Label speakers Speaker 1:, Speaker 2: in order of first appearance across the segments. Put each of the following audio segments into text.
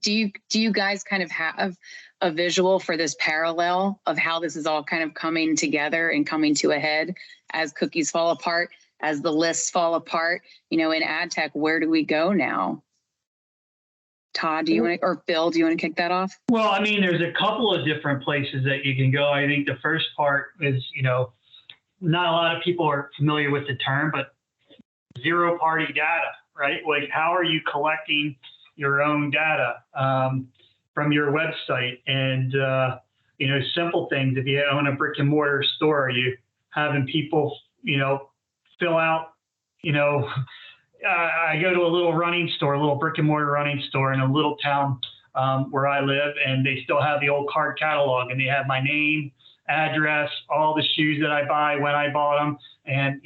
Speaker 1: do you guys kind of have a visual for this parallel of how this is all kind of coming together and coming to a head as cookies fall apart, as the lists fall apart? In Adtech, where do we go now? Todd, do you want to, or Bill, do you want to kick that off?
Speaker 2: Well, I mean, there's a couple of different places that you can go. I think the first part is, not a lot of people are familiar with the term, but zero-party data, right? Like, how are you collecting your own data from your website? And, simple things. If you own a brick and mortar store, are you having people, fill out, I go to a little brick and mortar running store in a little town where I live, and they still have the old card catalog, and they have my name, address, all the shoes that I buy, when I bought them, and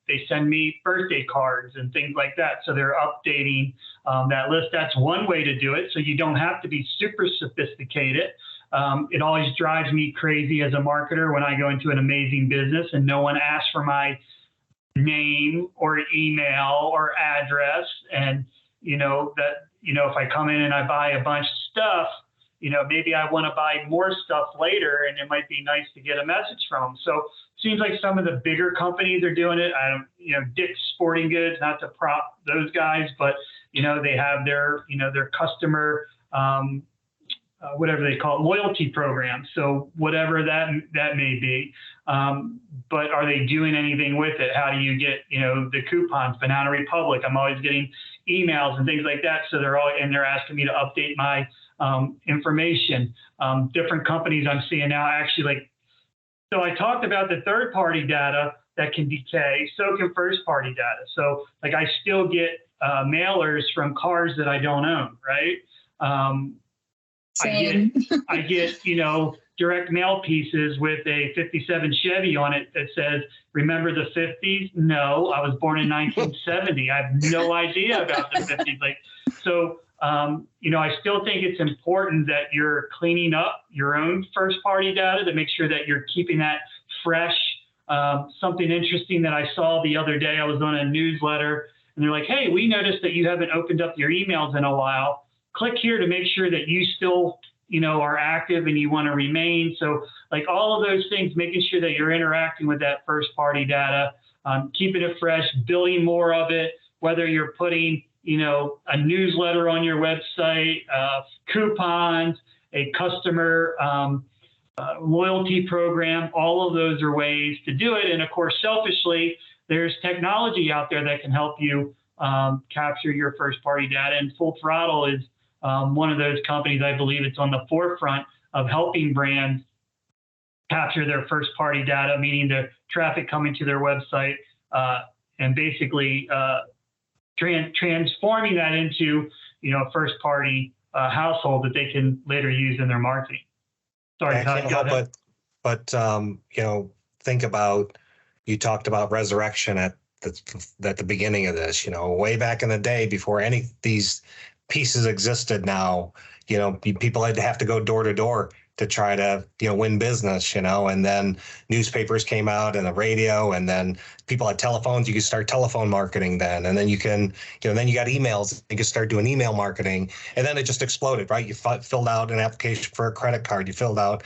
Speaker 2: they send me birthday cards and things like that. So they're updating that list. That's one way to do it. So you don't have to be super sophisticated. It always drives me crazy as a marketer when I go into an amazing business and no one asks for my name or email or address, and if I come in and I buy a bunch of stuff, maybe I want to buy more stuff later, and it might be nice to get a message from them. So it seems like some of the bigger companies are doing it. Dick's Sporting Goods, not to prop those guys, but they have their customer whatever they call it, loyalty program. So whatever that may be. But are they doing anything with it? How do you get, the coupons? Banana Republic, I'm always getting emails and things like that. So they're asking me to update my information. Different companies I'm seeing now actually so I talked about the third-party data that can decay, so can first-party data. So I still get mailers from cars that I don't own, right?
Speaker 1: Same.
Speaker 2: I get, direct mail pieces with a 57 Chevy on it that says, remember the 50s? No, I was born in 1970. I have no idea about the 50s. So, I still think it's important that you're cleaning up your own first party data to make sure that you're keeping that fresh. Something interesting that I saw the other day, I was on a newsletter and they're like, hey, we noticed that you haven't opened up your emails in a while. Click here to make sure that you still, are active and you want to remain. So all of those things, making sure that you're interacting with that first party data, keeping it fresh, building more of it, whether you're putting, a newsletter on your website, coupons, a customer loyalty program, all of those are ways to do it. And of course, selfishly, there's technology out there that can help you capture your first party data. And Full Throttle is one of those companies. I believe it's on the forefront of helping brands capture their first party data, meaning the traffic coming to their website, and basically transforming that into, a first party household that they can later use in their marketing. Sorry,
Speaker 3: I can't help but think about, you talked about resurrection at the beginning of this, way back in the day before any of these pieces existed. Now, people had to have to go door to door to try to, win business, and then newspapers came out and the radio, and then people had telephones. You could start telephone marketing then. And then you can, then you got emails. You could start doing email marketing. And then it just exploded, right? You filled out an application for a credit card. You filled out,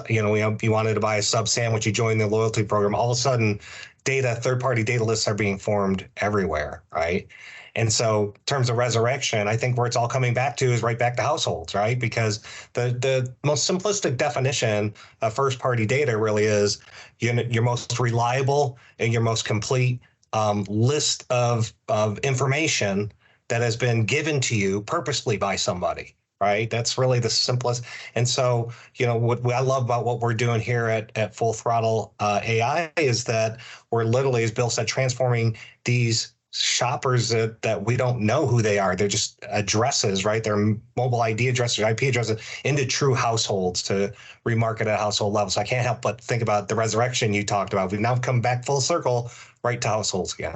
Speaker 3: you wanted to buy a sub sandwich. You joined the loyalty program. All of a sudden, third-party data lists are being formed everywhere, right? And so in terms of resurrection, I think where it's all coming back to is right back to households, right? Because the most simplistic definition of first-party data really is your most reliable and your most complete list of information that has been given to you purposely by somebody, right? That's really the simplest. And so, what I love about what we're doing here at Full Throttle AI is that we're literally, as Bill said, transforming these shoppers that we don't know who they are. They're just addresses, right? They're mobile ID addresses, IP addresses, into true households to remarket at a household level. So I can't help but think about the resurrection you talked about. We've now come back full circle right to households again.